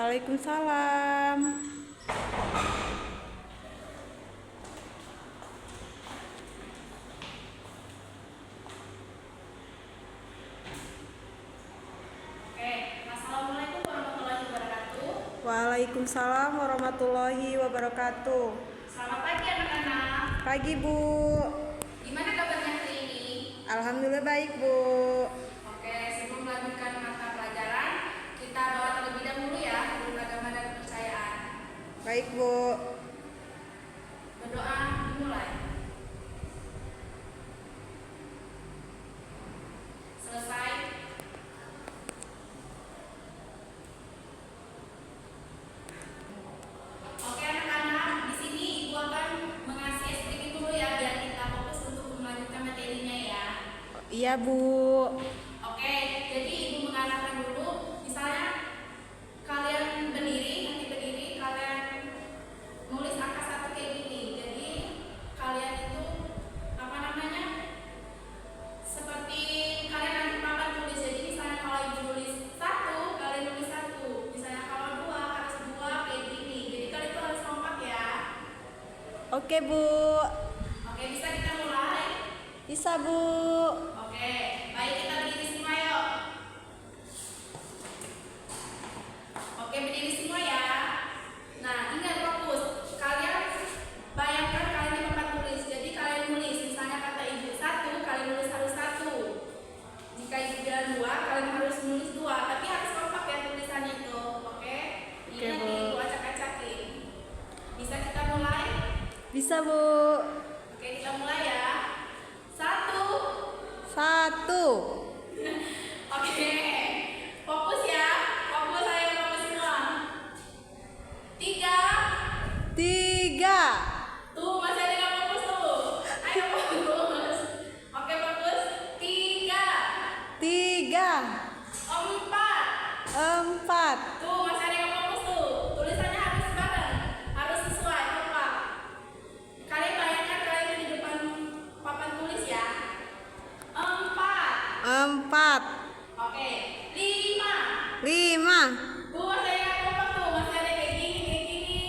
Waalaikumsalam. Assalamualaikum warahmatullahi wabarakatuh. Waalaikumsalam warahmatullahi wabarakatuh. Selamat pagi anak-anak. Pagi Bu. Gimana kabarnya hari ini? Alhamdulillah baik Bu. Oke, sebelum melanjutkan mata pelajaran, kita doa terlebih dahulu ya, menurut agama dan kepercayaan. Baik Bu. Berdoa dimulai. Selesai. Oke anak-anak, di sini Ibu akan mengasih sedikit dulu ya, biar kita fokus untuk melanjutkan materinya ya. Iya Bu. Oke, jadi Ibu mengarahkan dulu, misalnya kalian berdiri, nanti berdiri, kalian nulis angka 1 kayak gini. Jadi kalian itu apa namanya? Seperti kalian nanti papan tulis. Jadi misalnya kalau Ibu nulis 1, kalian nulis 1. Misalnya kalau 2 harus 2 kayak gini. Jadi kalian itu harus kompak ya. Oke Bu. Oke, bisa kita mulai? Bisa Bu. Oke, baik kita berdiri semua yuk. Oke, berdiri semua ya. Nah, ingat fokus. Kalian bayangkan kalian di tempat tulis. Jadi kalian nulis, misalnya kata Ibu 1, kalian nulis harus 1. Jika Ibu bilang 2, kalian harus nulis 2. Tapi harus kompak ya tulisannya itu. Oke? Ingat Bu. Ibu acak-acakin. Bisa kita mulai? Bisa Bu. Oke, kita mulai ya. 1. 1. Oke. Fokus ya. Fokus, ayo fokus semua. 3. 3. Tuh, masih ada yang fokus tuh. Ayo fokus. Oke, fokus. 3. 3. 4. 4. Tuh, masih ada yang fokus tuh. Tulisannya harus bareng. Harus sesuai, kompak. Kalian bayangkan kalian di depan papan tulis ya. 4. 4. Oke. 5. 5. Tuh, masih ada yang kompak tuh. Masih ada kayak gini, kayak gini.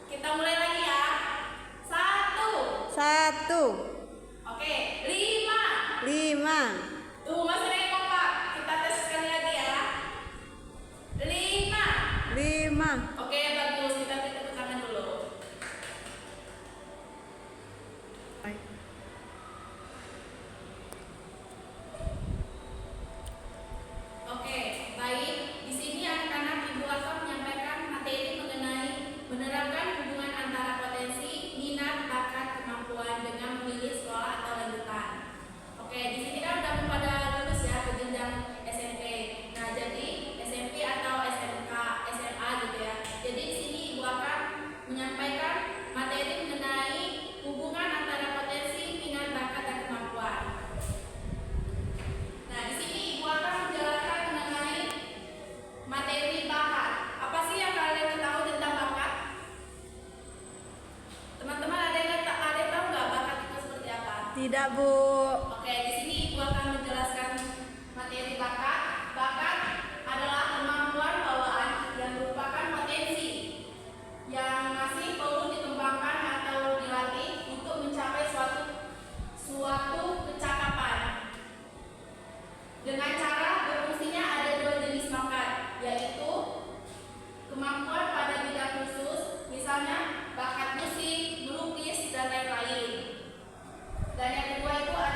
Kita mulai lagi ya. 1. 1. Oke, 5. 5. Tuh, masih ada yang kompak. Kita tes sekali lagi ya. 5. 5. Oke, bagus. Kita beri tepuk tangan dulu. Oke, baik. Di sini anak-anak Ibu akan menyampaikan materi mengenai menerapkan hubungan antara potensi, minat, bakat, kemampuan dengan memilih sekolah atau lanjutan. Oke, di sini kan udah pada lulus ya ke jenjang SMP. Nah, jadi SMP atau SMK, SMA gitu ya. Jadi di sini Ibu akan menyampaikan materi mengenai hubungan antara potensi, minat, bakat, dan kemampuan. Nah, di sini Ibu akan menjelaskan mengenai materi bakat. Apa sih yang kalian tahu tentang bakat? Teman-teman ada yang tahu nggak bakat itu seperti apa? Tidak Bu. Oke, di sini Ibu akan menjelaskan materi bakat. Bakat adalah kemampuan bawaan yang merupakan potensi yang masih perlu dikembangkan atau dilatih untuk mencapai suatu kecakapan. Dengan cara berfungsinya ada 2 jenis bakat, yaitu kemampuan pada bidang khusus, misalnya bakat musik, melukis, dan lain-lain. Dan yang kedua itu ada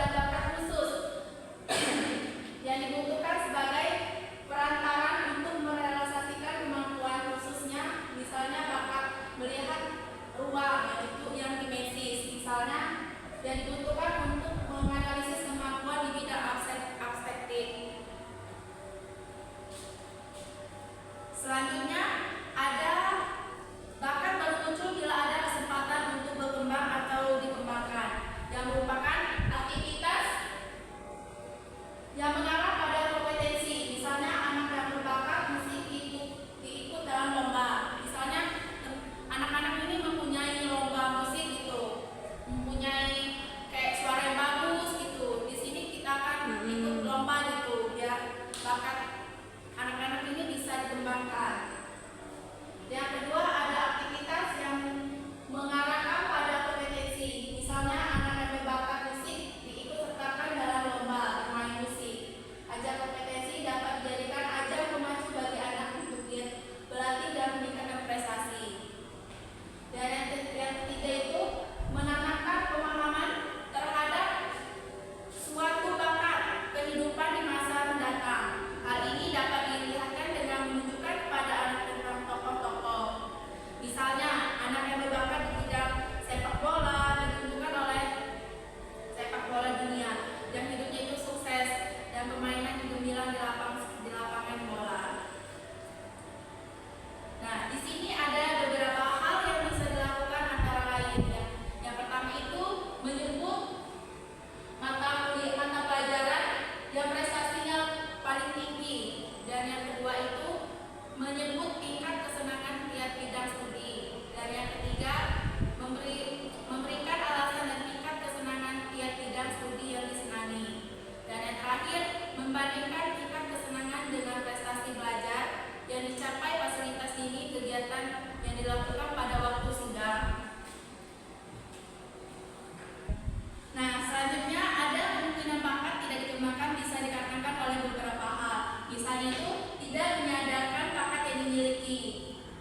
Misalnya itu tidak menyadarkan bakat yang dimiliki,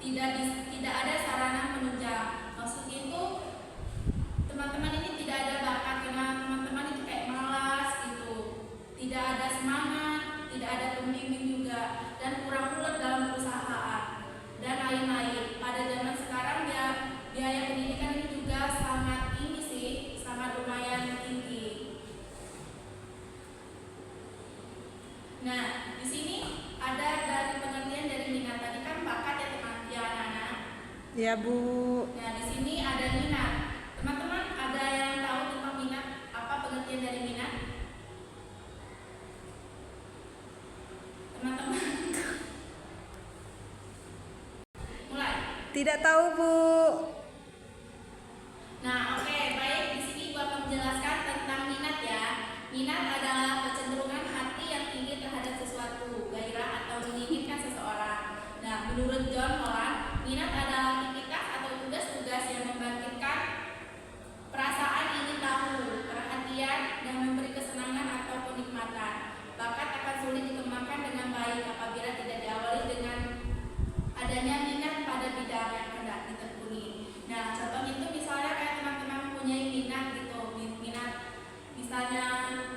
tidak ada sarana penunjang. Maksudnya itu teman-teman ini tidak ada bakat karena teman-teman itu kayak malas gitu, tidak ada semangat, tidak ada pembimbing juga, dan kurang ulet dalam perusahaan dan lain-lain. Pada zaman sekarang biaya pendidikan ini juga sangat tinggi sih, sangat lumayan tinggi. Nah, di sini ada dari pengertian dari minat. Tadi kan bakat ya teman, ya anak-anak. Ya Bu. Nah, di sini ada minat. Teman-teman ada yang tahu tentang minat? Apa pengertian dari minat? Teman-teman. Mulai. Tidak tahu Bu. Nah, oke, baik. Di sini gua akan menjelaskan tentang minat ya. Minat adalah kecenderungan hati yang tinggi terhadap sesuatu, gairah atau menginginkan seseorang. Nah, menurut John Holland, minat adalah aktivitas atau tugas-tugas yang membangkitkan perasaan ingin tahu, perhatian, dan memberi kesenangan atau kenikmatan. Bakat akan sulit dikembangkan dengan baik apabila tidak diawali dengan adanya minat pada bidang yang hendak ditekuni. Nah, contoh itu misalnya kayak teman-teman mempunyai minat gitu, minat misalnya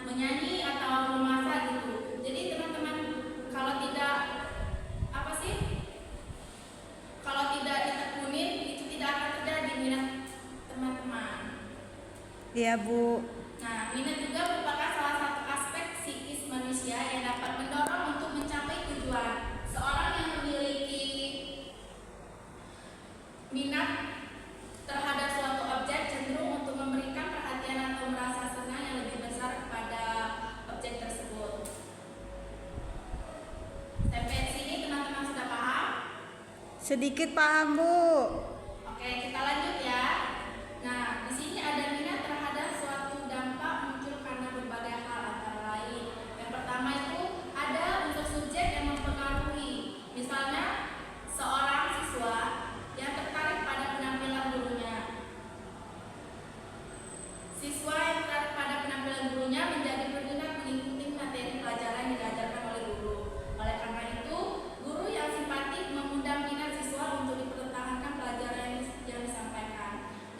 menyanyi atau memasak gitu. Jadi teman-teman kalau tidak apa sih? Kalau tidak ditekunin itu tidak akan terjadi minat teman-teman. Ya Bu. Nah, minat juga merupakan salah satu aspek psikis manusia yang dapat mendorong untuk mencapai tujuan. Seorang yang memiliki minat terhadap suatu objek cenderung untuk memberikan perhatian atau merasa senang yang lebih besar kepada objek tersebut. Sampai sini teman-teman sudah paham? Sedikit paham Bu. Oke, kita lanjut ya. Nah, di sini ada minat terhadap suatu dampak muncul karena berbagai hal antara lain. Yang pertama itu ada unsur subjek yang mempengaruhi. Misalnya seorang siswa yang tertarik pada penampilan gurunya. Siswa yang tertarik pada penampilan gurunya menjadi berminat mengikuti materi pelajaran yang diajarkan oleh guru. Oleh karena itu, guru yang simpatik mengundang minat siswa untuk dipertahankan pelajaran yang disampaikan.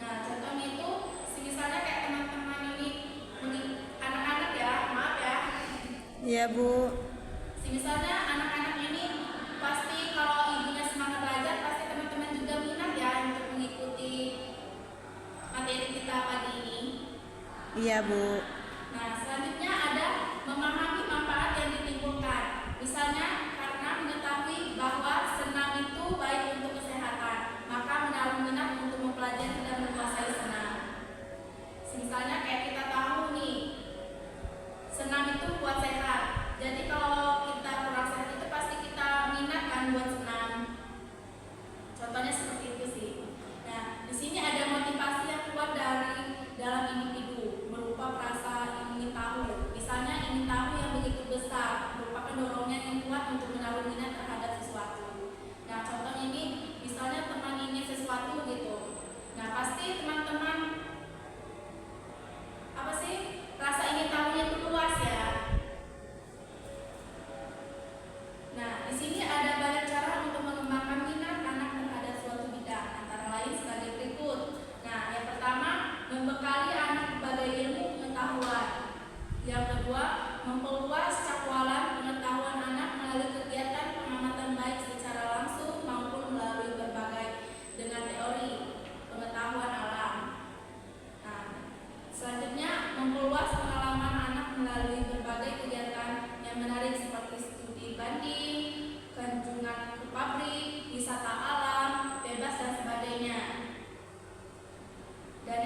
Nah, contohnya itu, misalnya kayak teman-teman ini, anak-anak ya, maaf ya. Ya Bu. Misalnya anak-anak ini pasti kalau ibunya semangat belajar, pasti teman-teman juga minat ya untuk mengikuti materi kita pagi ini. Iya Bu. Nah, selanjutnya ada memahami manfaat yang ditimbulkan. Misalnya karena mengetahui bahwa senam itu baik untuk kesehatan, maka menaruh minat untuk mempelajari dan menguasai senam. Misalnya kayak kita tahu nih, senam itu buat sehat. Jadi kalau kita kurang sehat itu pasti kita minat kan buat senam. Contohnya seperti itu sih. Nah, di sini ada motivasi yang kuat dari dalam individu berupa perasa ingin tahu. Misalnya ingin tahu yang begitu besar merupakan dorongan yang kuat untuk menaruh minat terhadap sesuatu. Nah, contoh ini misalnya teman ingin sesuatu gitu. Nah, pasti teman-teman apa sih? Rasa ingin tahunya itu luas ya. Nah, di sini ada banyak cara untuk mengembangkan minat anak terhadap suatu bidang, antara lain sebagai berikut. Nah, yang pertama, membekali anak berbagai ilmu pengetahuan. Yang kedua, memperluas cakwalan pengetahuan anak melalui kegiatan pengamatan baik secara langsung maupun melalui berbagai dengan teori pengetahuan alam. Nah, selanjutnya, memperluas pengalaman anak melalui berbagai kegiatan yang menarik seperti studi banding, kunjungan ke pabrik, wisata alam, bebas dan sebagainya. Dan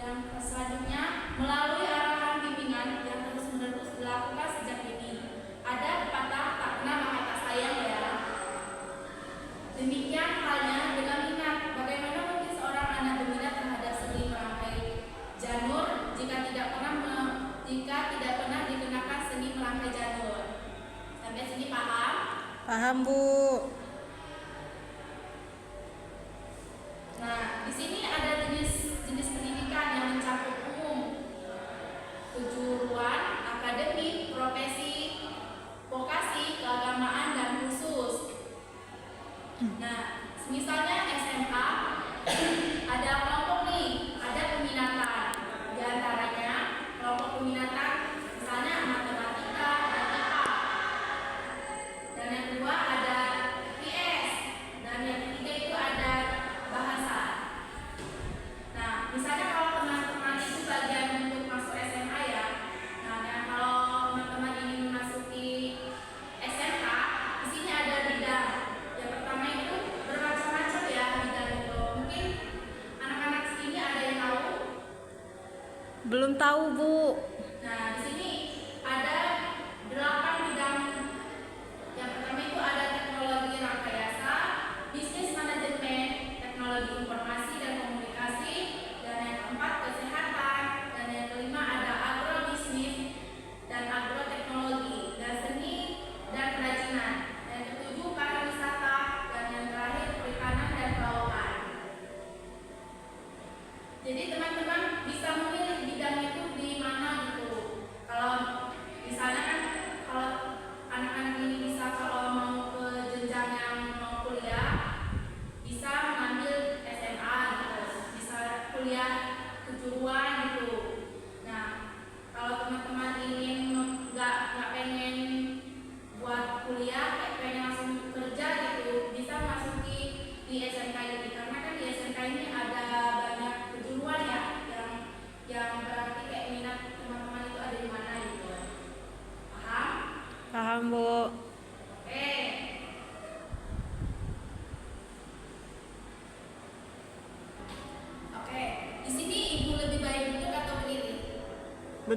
yang selanjutnya melalui arahan bimbingan yang terus-menerus dilakukan sejak dini. Ada pepatah tak kenal maka tak sayang ya. Demikian halnya dengan minat. Bagaimana mungkin seorang anak berminat terhadap seni merangkai janur jika tidak pernah dikenakan seni merangkai janur? Sampai sini paham? Paham Bu. Nah, di sini ada jenis pendidikan yang mencakup umum, kejuruan, akademik, profesi,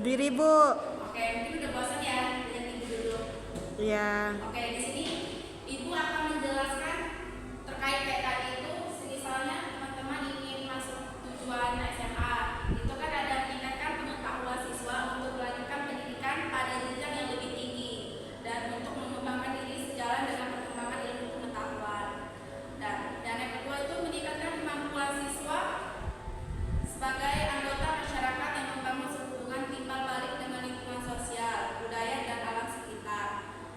Berdiri, Bu. Oke, mungkin udah bosan ya lihat ibu duduk. Ya. Oke, di sini ibu akan menjelaskan terkait kayak tadi itu, misalnya teman-teman ingin masuk tujuan SMA, itu kan ada meningkatkan pengetahuan siswa untuk melanjutkan pendidikan pada jenjang yang lebih tinggi dan untuk mengembangkan diri sejalan dengan perkembangan ilmu pengetahuan. Dan yang kedua itu meningkatkan kemampuan siswa sebagai anggota masyarakat yang membangun hubungan timbal balik dengan lingkungan sosial, budaya, dan alam sekitar.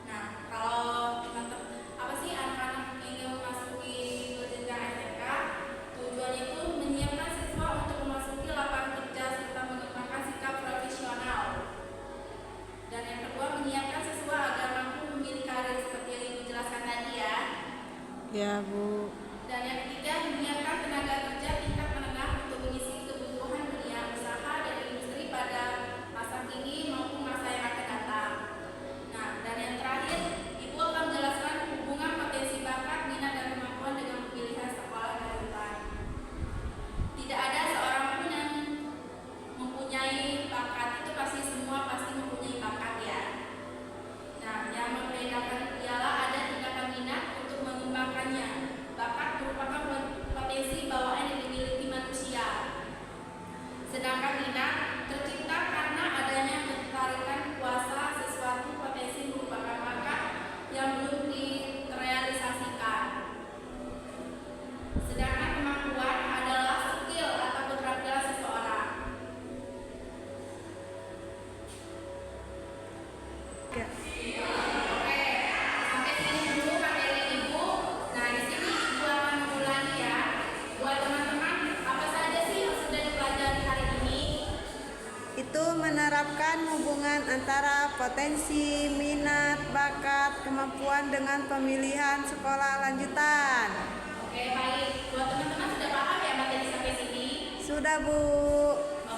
Nah, kalau teman-teman apa sih anak-anak ingin memasuki jenjang SMK, tujuannya itu menyiapkan siswa untuk memasuki lapangan kerja serta mengembangkan sikap profesional. Dan yang kedua menyiapkan siswa agar mampu memilih karir seperti yang Ibu jelaskan tadi ya. Ya, Bu. Dan yang ketiga menyiapkan tenaga kerja tingkat menengah untuk mengisi kebutuhan dunia usaha dan industri pada masa kini maupun masa yang akan datang. Nah, dan yang terakhir, Ibu akan menjelaskan hubungan potensi bakat, minat, dan kemampuan dengan pilihan sekolah lanjutan. Tidak ada seorang pun yang mempunyai bakat, itu pasti semua pasti mempunyai bakat ya. Nah, yang membedakan ialah ada tingkatan minat untuk mengembangkannya. Bakat merupakan potensi bawaan yang dimiliki manusia. Sedangkan minat tercipta karena adanya ketertarikan kuasa sesuatu. Potensi merupakan bakat yang belum direalisasikan. Sedangkan kemampuan adalah skill atau keterampilan seseorang. Ya. Oke, sampai sini dulu materi Ibu. Nah, di sini Ibu akan mengulangi ya. Buat teman-teman, apa saja sih yang sudah dipelajari hari ini? Itu menerapkan hubungan antara potensi, minat, bakat, kemampuan dengan pemilihan sekolah lanjutan. Oke, baik. Buat teman-teman sudah paham ya materi sampai sini? Sudah, Bu.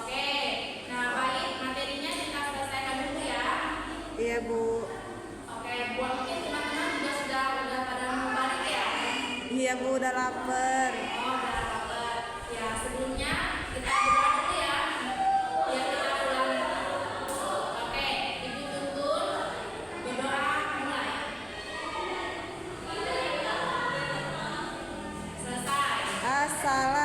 Oke. Nah, baik. Materinya kita selesaikan dulu ya. Iya, Bu. Oke, buat mungkin teman-teman juga sudah pada mau balik ya. Iya, Bu, udah lapar. Oh, udah lapar. Ya, sebelumnya kita berdoa dulu ya. Biar kita pulang. Oke, Ibu tuntun berdoa mulai. Selesai. Assalamualaikum